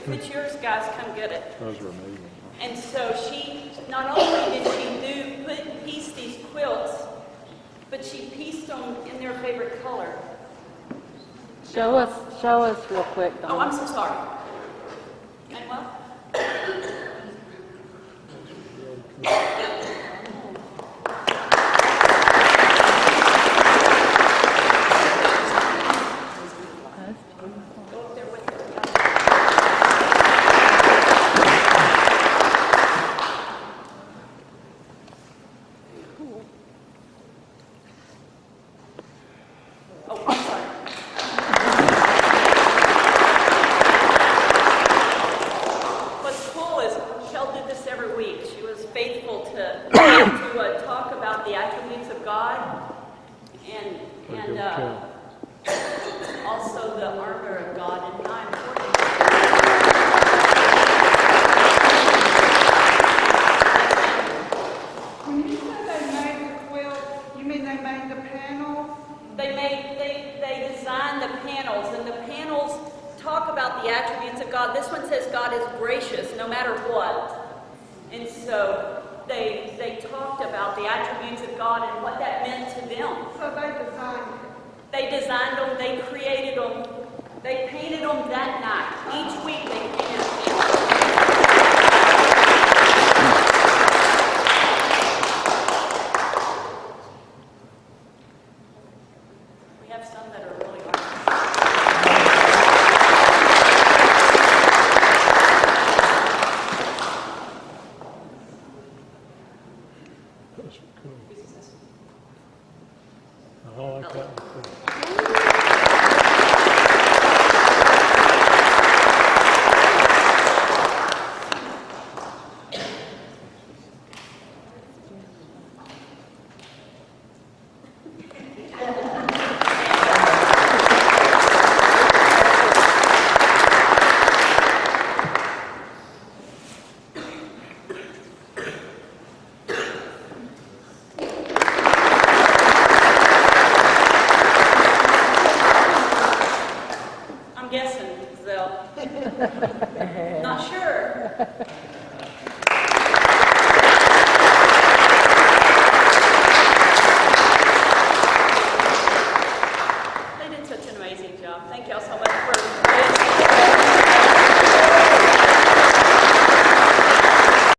If it's yours, guys, come get it. Those are amazing. And so she, not only did she piece these quilts, but she pieced them in their favorite color. Show us real quick, Dawn. Oh, I'm so sorry. Manuel? Go up there with her. Oh, I'm sorry. What's cool is Kel did this every week. She was faithful to talk about the attributes of God and also the armor of God and how important. When you say they made the quilt, you mean they made the panels? They designed the panels, and the panels talk about the attributes of God. This one says God is gracious no matter what. And so they talked about the attributes of God and what that meant to them. So they designed it. They designed them, they created them, they painted them that night. Each